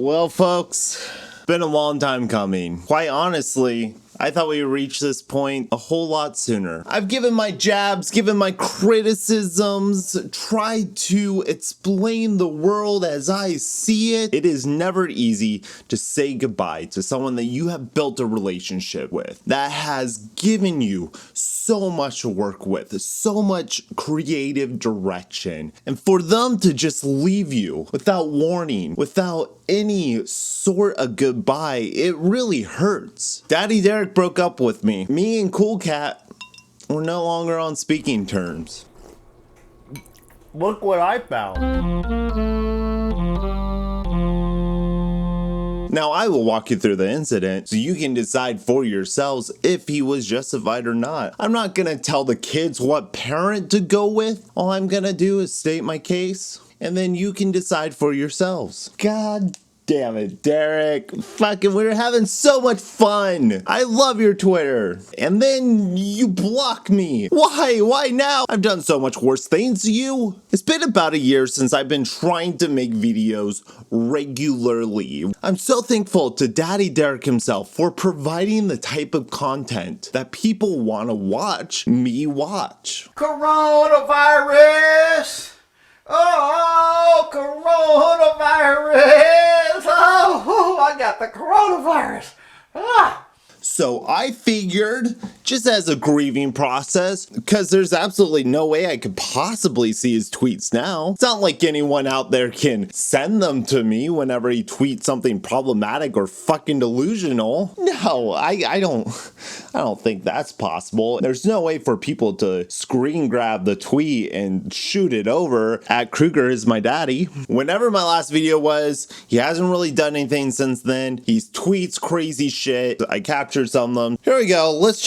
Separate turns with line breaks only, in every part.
Well, folks, been a long time coming. Quite honestly, I thought we would reach this point a whole lot sooner. I've given my jabs, given my criticisms, tried to explain the world as I see it. It is never easy to say goodbye to someone that you have built a relationship with, that has given you so much to work with, so much creative direction, and for them to just leave you without warning, without any sort of goodbye, it really hurts. Daddy Derek broke up with me. Me and Cool Cat were no longer on speaking terms.
Look what I found.
Now, I will walk you through the incident so you can decide for yourselves if he was justified or not. I'm not gonna tell the kids what parent to go with. All I'm gonna do is state my case, and then you can decide for yourselves. God damn it, Derek. Fucking, we're having so much fun. I love your Twitter. And then you block me. Why? Why now? I've done so much worse things to you. It's been about a year since I've been trying to make videos regularly. I'm so thankful to Daddy Derek himself for providing the type of content that people want to watch me watch.
Coronavirus! Oh, coronavirus! Oh, I got the coronavirus! Ah!
So I figured, just as a grieving process, because there's absolutely no way I could possibly see his tweets now. It's not like anyone out there can send them to me whenever he tweets something problematic or fucking delusional. No, I don't think that's possible. There's no way for people to screen grab the tweet and shoot it over at Kruger is my daddy. Whenever my last video was, he hasn't really done anything since then. He tweets crazy shit. I captured some of them. Here we go. Let's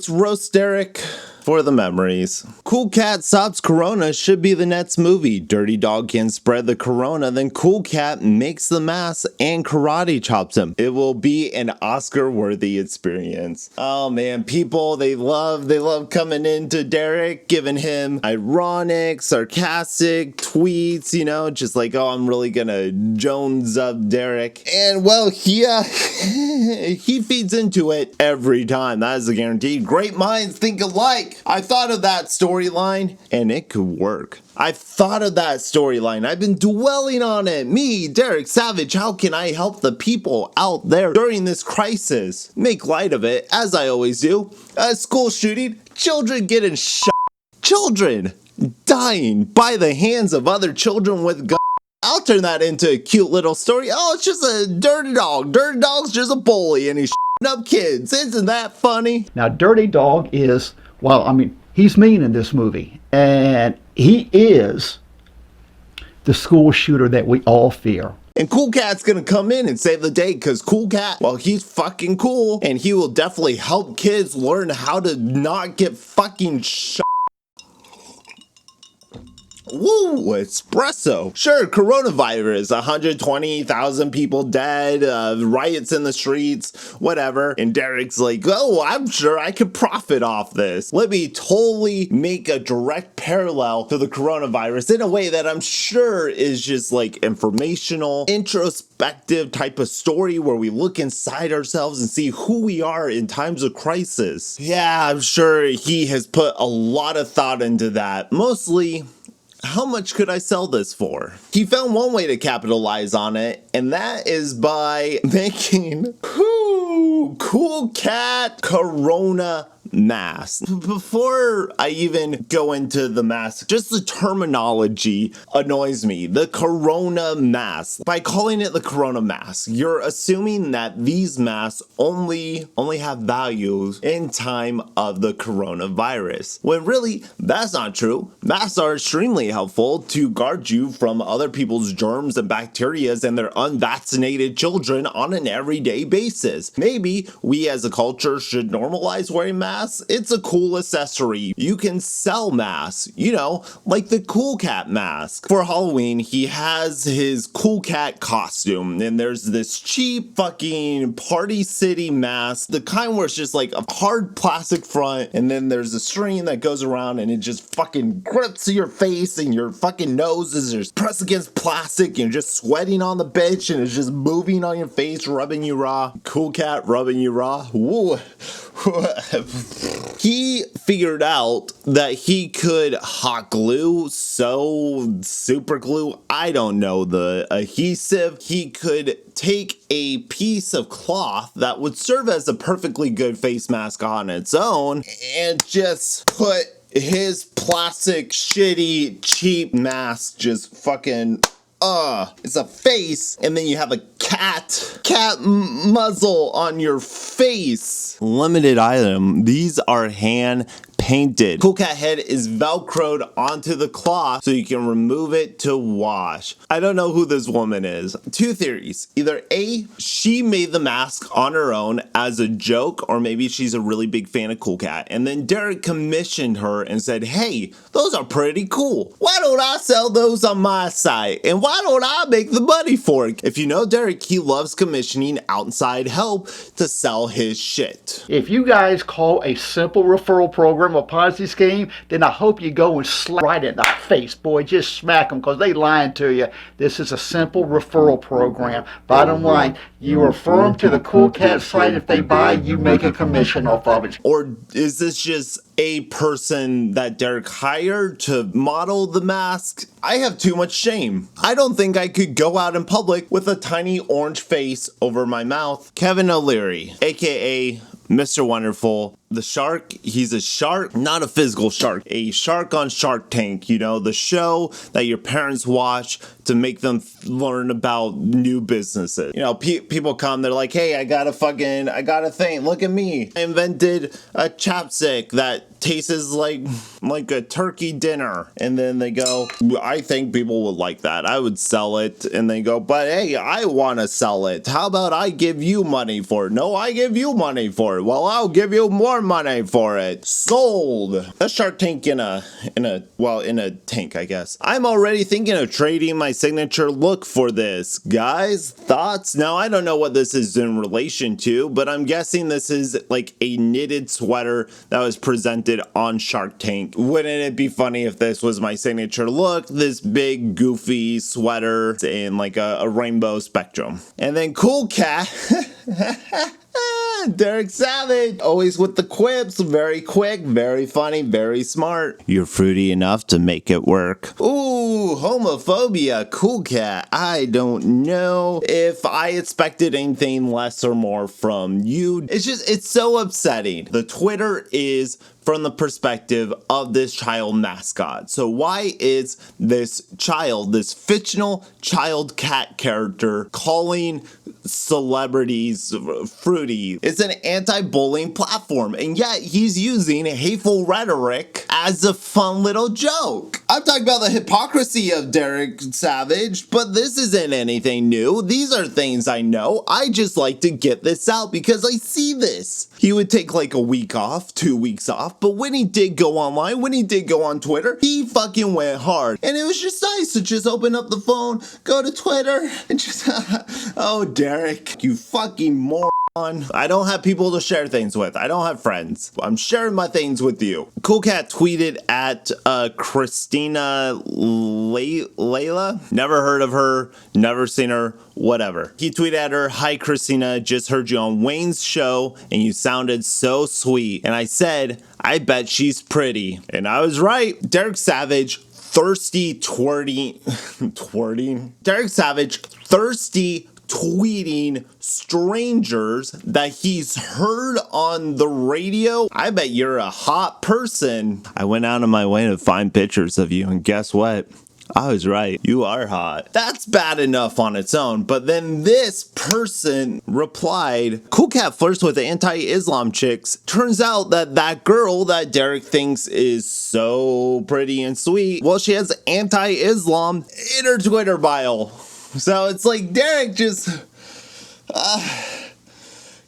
roast Derek for the memories. Cool Cat stops Corona should be the next movie. Dirty Dog can spread the Corona, then Cool Cat makes the mask and karate chops him. It will be an Oscar-worthy experience. Oh man, people, they love coming into Derek, giving him ironic, sarcastic tweets, you know, just like, oh, I'm really gonna Jones up Derek. And well, he feeds into it every time. That is a guarantee. Great minds think alike. I thought of that storyline and it could work. I've thought of that storyline. I've been dwelling on it. Me, Derek Savage, how can I help the people out there during this crisis? Make light of it, as I always do. A school shooting, children getting shot, children dying by the hands of other children with guns. I'll turn that into a cute little story. Oh, it's just a dirty dog. Dirty Dog's just a bully and he's shooting up kids. Isn't that funny?
Now, Dirty Dog is, well, I mean, he's mean in this movie. And he is the school shooter that we all fear.
And Cool Cat's gonna come in and save the day because Cool Cat, well, he's fucking cool. And he will definitely help kids learn how to not get fucking shot. Woo, espresso. Sure, coronavirus, 120,000 people dead, riots in the streets, whatever. And Derek's like, oh, I'm sure I could profit off this. Let me totally make a direct parallel to the coronavirus in a way that I'm sure is just like informational, introspective type of story where we look inside ourselves and see who we are in times of crisis. Yeah, I'm sure he has put a lot of thought into that. Mostly, how much could I sell this for? He found one way to capitalize on it, and that is by making Cool Cat Corona mask. Before I even go into the mask, just the terminology annoys me. The Corona mask. By calling it the Corona mask, you're assuming that these masks only have values in time of the coronavirus. When really, that's not true. Masks are extremely helpful to guard you from other people's germs and bacteria and their unvaccinated children on an everyday basis. Maybe we as a culture should normalize wearing masks mask, it's a cool accessory. You can sell masks, you know, like the Cool Cat mask. For Halloween, he has his Cool Cat costume, and there's this cheap fucking Party City mask, the kind where it's just like a hard plastic front, and then there's a string that goes around and it just fucking grips your face, and your fucking nose is just pressed against plastic, and you're just sweating on the bench, and it's just moving on your face, rubbing you raw. Cool Cat rubbing you raw. Woo. He figured out that he could hot glue, sew, super glue, I don't know, the adhesive. He could take a piece of cloth that would serve as a perfectly good face mask on its own and just put his plastic, shitty, cheap mask just fucking it's a face, and then you have a cat muzzle on your face. Limited item. These are hand painted. Cool Cat head is velcroed onto the cloth so you can remove it to wash. I don't know who this woman is. Two theories. Either A, she made the mask on her own as a joke, or maybe she's a really big fan of Cool Cat, and then Derek commissioned her and said, hey, those are pretty cool. Why don't I sell those on my site? And why don't I make the money for it? If you know Derek, he loves commissioning outside help to sell his shit.
If you guys call a simple referral program a Ponzi scheme, then I hope you go and slap right in the face, boy. Just smack them, because they lying to you. This is a simple referral program. Bottom line, you refer them to the Cool Cat site. If they buy, you make a commission off of it.
Or is this just a person that Derek hired to model the mask? I have too much shame. I don't think I could go out in public with a tiny orange face over my mouth. Kevin O'Leary, aka Mr. Wonderful. The shark, he's a shark, not a physical shark. A shark on Shark Tank, you know, the show that your parents watch to make them learn about new businesses. You know, people come, they're like, hey, I got a thing, look at me. I invented a chapstick that tastes like a turkey dinner. And then they go, I think people would like that. I would sell it. And they go, but hey, I want to sell it. How about I give you money for it? No, I give you money for it. Well, I'll give you more money for it. Sold. A Shark Tank in a tank, I guess. I'm already thinking of trading my signature look for this. Guys, thoughts? Now, I don't know what this is in relation to, but I'm guessing this is like a knitted sweater that was presented on Shark Tank. Wouldn't it be funny if this was my signature look? This big, goofy sweater in like a rainbow spectrum. And then Cool Cat. Derek Savage, always with the quips, very quick, very funny, very smart. You're fruity enough to make it work. Ooh, homophobia, Cool Cat. I don't know if I expected anything less or more from you. It's so upsetting. The Twitter is from the perspective of this child mascot. So why is this child, this fictional child cat character, calling celebrities fruity? It's an anti-bullying platform, and yet he's using hateful rhetoric as a fun little joke. I'm talking about the hypocrisy of Derek Savage, but this isn't anything new. These are things I know. I just like to get this out because I see this. He would take like a week off, 2 weeks off, but when he did go online, when he did go on Twitter, he fucking went hard. And it was just nice to just open up the phone, go to Twitter, and just, oh, Derek, you fucking moron. I don't have people to share things with. I don't have friends. I'm sharing my things with you. Cool Cat tweeted at Christina Layla. Never heard of her. Never seen her. Whatever. He tweeted at her, hi Christina, just heard you on Wayne's show and you sounded so sweet. And I said, I bet she's pretty. And I was right. Derek Savage, thirsty twerting. Derek Savage, thirsty tweeting strangers that he's heard on the radio. I bet you're a hot person. I went out of my way to find pictures of you, and guess what? I was right. You are hot. That's bad enough on its own, but then this person replied, Cool Cat flirts with anti-Islam chicks. Turns out that girl that Derek thinks is so pretty and sweet, well, she has anti-Islam in her Twitter bio. So it's like Derek just,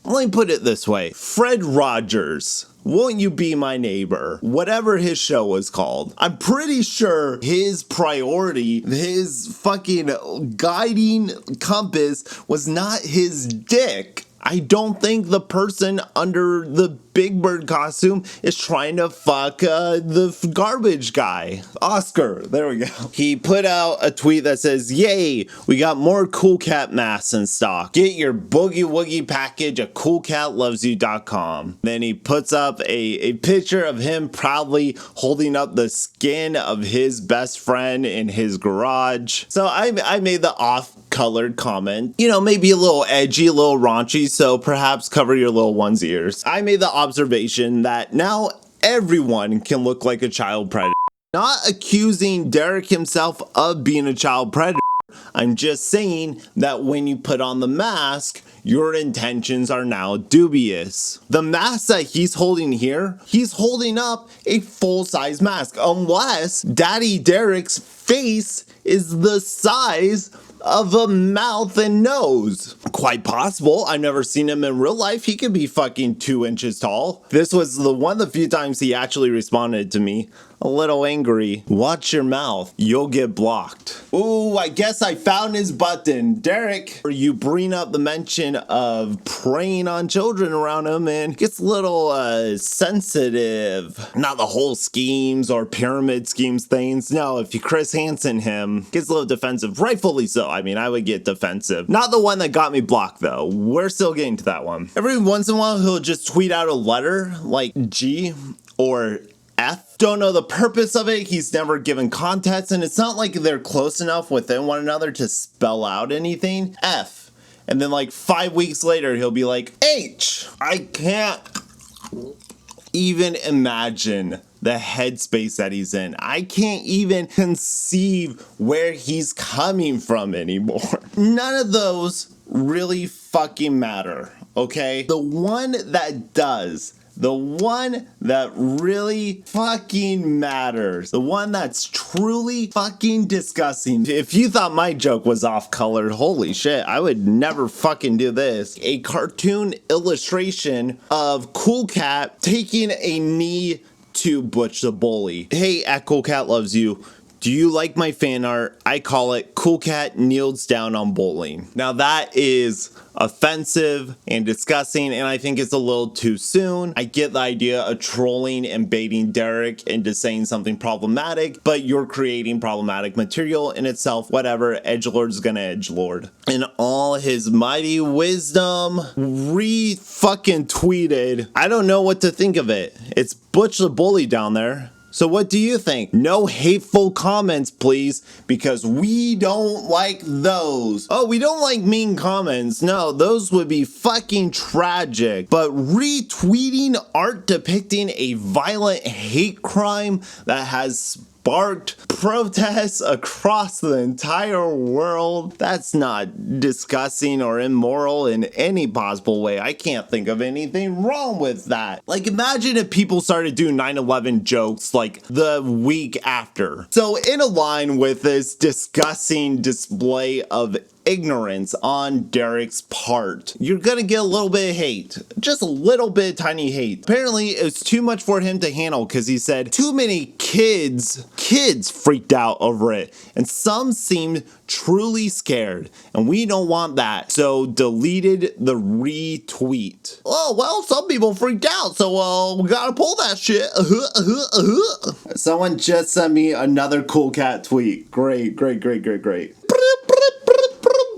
Let me put it this way. Fred Rogers, Won't You Be My Neighbor? Whatever his show was called. I'm pretty sure his priority, his fucking guiding compass was not his dick. I don't think the person under the Big Bird costume is trying to fuck the garbage guy. Oscar, there we go. He put out a tweet that says, "Yay, we got more Cool Cat masks in stock. Get your Boogie Woogie package at coolcatlovesyou.com." Then he puts up a picture of him proudly holding up the skin of his best friend in his garage. So I made the off-colored comment, you know, maybe a little edgy, a little raunchy, so perhaps cover your little one's ears. I made the observation that now everyone can look like a child predator. Not accusing Derek himself of being a child predator. I'm just saying that when you put on the mask, your intentions are now dubious. The mask that he's holding here, he's holding up a full-size mask, unless Daddy Derek's face is the size of a mouth and nose. Quite possible. I've never seen him in real life. He could be fucking 2 inches tall. This was one of the few times he actually responded to me. A little angry. Watch your mouth. You'll get blocked. Ooh, I guess I found his button. Derek, you bring up the mention of preying on children around him and gets a little sensitive. Not the whole schemes or pyramid schemes things. No, if you Chris Hansen him, gets a little defensive. Rightfully so. I mean, I would get defensive. Not the one that got me blocked though. We're still getting to that one. Every once in a while, he'll just tweet out a letter like G or F. Don't know the purpose of it. He's never given context, and it's not like they're close enough within one another to spell out anything. F. And then like 5 weeks later, he'll be like, H. I can't even imagine the headspace that he's in. I can't even conceive where he's coming from anymore. None of those really fucking matter, okay? The one that does, the one that really fucking matters, the one that's truly fucking disgusting. If you thought my joke was off-colored, holy shit, I would never fucking do this. A cartoon illustration of Cool Cat taking a knee to Butch the Bully. Hey, at Cool Cat Loves You, do you like my fan art? I call it Cool Cat Kneels Down on Bowling. Now that is offensive and disgusting, and I think it's a little too soon. I get the idea of trolling and baiting Derek into saying something problematic, but you're creating problematic material in itself. Whatever, edgelord's gonna edgelord. In all his mighty wisdom, re-fucking tweeted, I don't know what to think of it. It's Butch the Bully down there. So what do you think? No hateful comments, please, because we don't like those. Oh, we don't like mean comments. No, those would be fucking tragic. But retweeting art depicting a violent hate crime that has sparked protests across the entire world, that's not disgusting or immoral in any possible way. I can't think of anything wrong with that. Like, imagine if people started doing 9/11 jokes like the week after. So in a line with this disgusting display of ignorance on Derek's part, you're gonna get a little bit of hate. Just a little bit of tiny hate. Apparently it's too much for him to handle because he said too many kids freaked out over it, and some seemed truly scared, and we don't want that, so deleted the retweet. Oh, well, some people freaked out, so we gotta pull that shit. Someone just sent me another Cool Cat tweet. Great.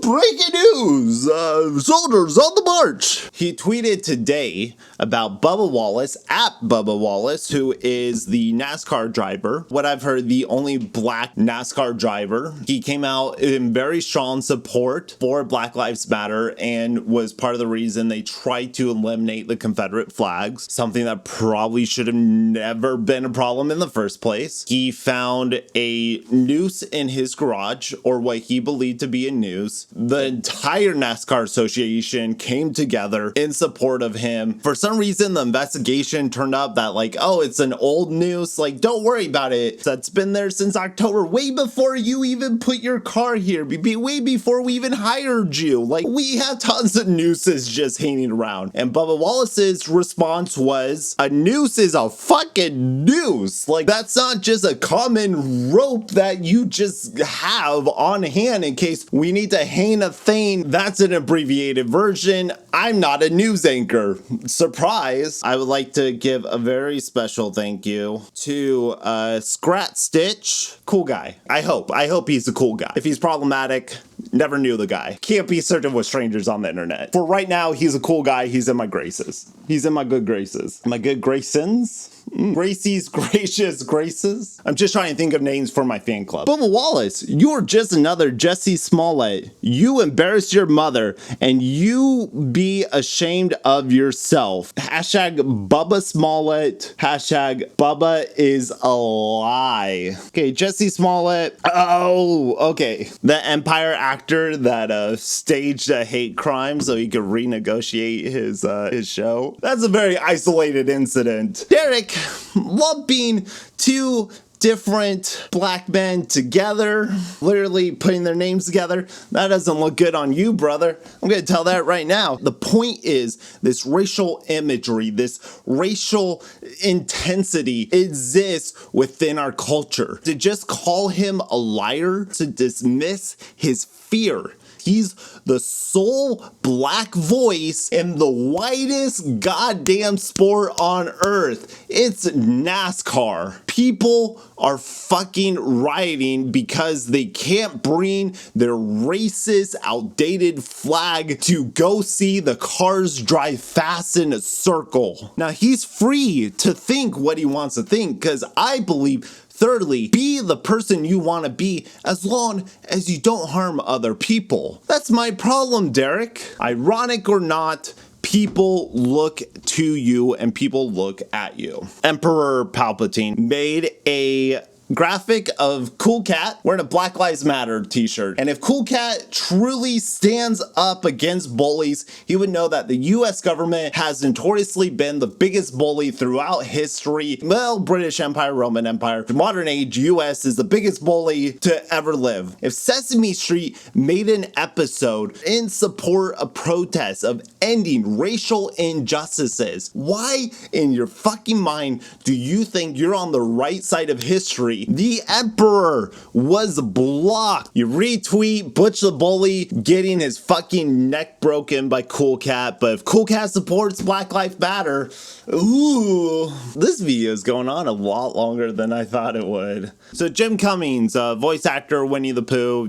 Breaking news! Soldiers on the march! He tweeted today about Bubba Wallace, at Bubba Wallace, who is the NASCAR driver. What I've heard, the only black NASCAR driver. He came out in very strong support for Black Lives Matter and was part of the reason they tried to eliminate the Confederate flags, something that probably should have never been a problem in the first place. He found a noose in his garage, or what he believed to be a noose, the entire NASCAR Association came together in support of him. For some reason, the investigation turned up that like, oh, it's an old noose. Like, don't worry about it. That's been there since October, way before you even put your car here, way before we even hired you. Like, we have tons of nooses just hanging around. And Bubba Wallace's response was, a noose is a fucking noose. Like, that's not just a common rope that you just have on hand in case we need to hang a thing. That's an abbreviated version. I'm not a news anchor. Surprise. I would like to give a very special thank you to Scrat Stitch. Cool guy. I hope he's a cool guy. If he's problematic, never knew the guy. Can't be certain with strangers on the internet. For right now, he's a cool guy. He's in my graces. He's in my good graces. My good Graysons? Gracie's gracious graces. I'm just trying to think of names for my fan club. Bubba Wallace, you're just another Jesse Smollett. You embarrassed your mother and you be ashamed of yourself. Hashtag Bubba Smollett. Hashtag Bubba is a lie. Okay, Jesse Smollett. Oh, okay. The Empire actor that staged a hate crime so he could renegotiate his show. That's a very isolated incident. Derek, lumping two different black men together, literally putting their names together, that doesn't look good on you, brother. I'm gonna tell that right now. The point is, this racial imagery, this racial intensity exists within our culture. To just call him a liar, to dismiss his fear. He's the sole black voice in the whitest goddamn sport on earth. It's NASCAR. People are fucking rioting because they can't bring their racist, outdated flag to go see the cars drive fast in a circle. Now, he's free to think what he wants to think, because I believe, thirdly, be the person you want to be as long as you don't harm other people. That's my problem, Derek. Ironic or not, people look to you and people look at you. Emperor Palpatine made a graphic of Cool Cat wearing a Black Lives Matter t-shirt. And if Cool Cat truly stands up against bullies, he would know that the US government has notoriously been the biggest bully throughout history. Well, British Empire, Roman Empire, modern age US is the biggest bully to ever live. If Sesame Street made an episode in support of protests of ending racial injustices, why in your fucking mind do you think you're on the right side of history? The Emperor was blocked. You retweet Butch the Bully getting his fucking neck broken by Cool Cat, but if Cool Cat supports Black Lives Matter, ooh, this video is going on a lot longer than I thought it would. So Jim Cummings, voice actor Winnie the Pooh,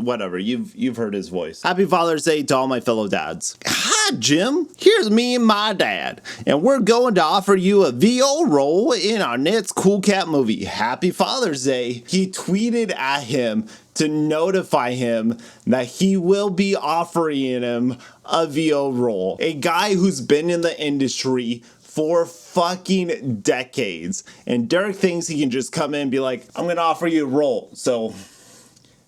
whatever, you've heard his voice. Happy Father's Day to all my fellow dads. Hi Jim, here's me and my dad, and we're going to offer you a VO role in our next Cool Cat movie. Happy Father's Day. He tweeted at him to notify him that he will be offering him a VO role. A guy who's been in the industry for fucking decades. And Derek thinks he can just come in and be like, I'm gonna offer you a role. So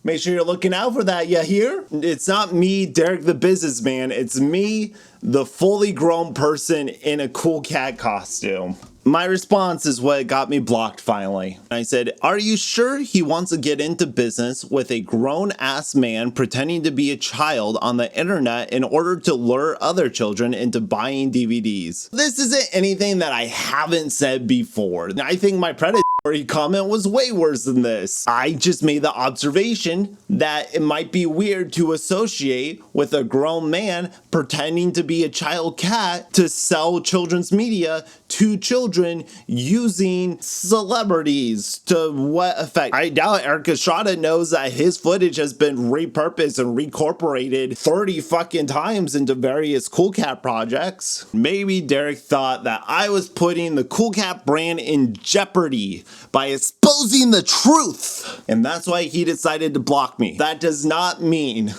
make sure you're looking out for that, you hear? It's not me, Derek the businessman. It's me, the fully grown person in a Cool Cat costume. My response is what got me blocked finally. I said, are you sure he wants to get into business with a grown-ass man pretending to be a child on the internet in order to lure other children into buying DVDs? This isn't anything that I haven't said before. I think my predatory comment was way worse than this. I just made the observation that it might be weird to associate with a grown man pretending to be a child cat to sell children's media to children using celebrities. To what effect? I doubt Eric Estrada knows that his footage has been repurposed and reincorporated 30 fucking times into various Cool Cat projects. Maybe Derek thought that I was putting the Cool Cat brand in jeopardy by exposing the truth, and that's why he decided to block me. That does not mean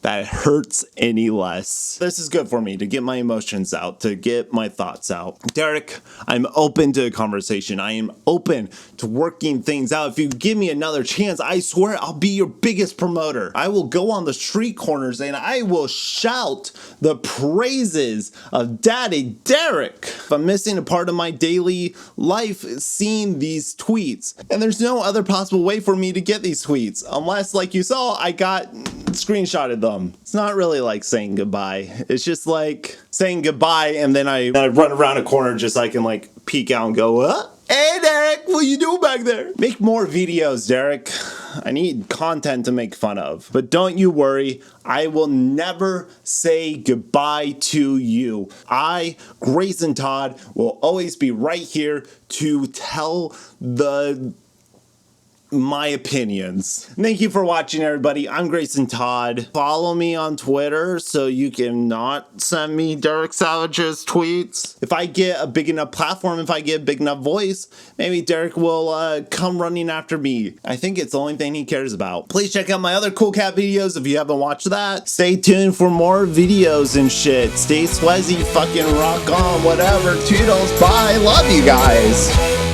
that it hurts any less. This is good for me to get my emotions out, to get my thoughts out. Derek, I'm open to a conversation. I am open to working things out. If you give me another chance, I swear I'll be your biggest promoter. I will go on the street corners and I will shout the praises of Daddy Derek. If I'm missing a part of my daily life, seeing these tweets, and there's no other possible way for me to get these tweets, unless, like you saw, I got screenshotted them. It's not really like saying goodbye. It's just like saying goodbye, and then I run around a corner just so I can like peek out and go, what? Hey Derek, what you doing back there? Make more videos, Derek. I need content to make fun of. But don't you worry, I will never say goodbye to you. I, Grayson Todd, will always be right here to tell my opinions. Thank you for watching, everybody. I'm Grayson Todd. Follow me on Twitter so you can not send me Derek Savage's tweets. If I get a big enough platform, if I get a big enough voice, maybe Derek will come running after me. I think it's the only thing he cares about. Please check out my other Cool Cat videos if you haven't watched that. Stay tuned for more videos and shit. Stay Swazzy, fucking rock on, whatever. Toodles, bye. Love you guys.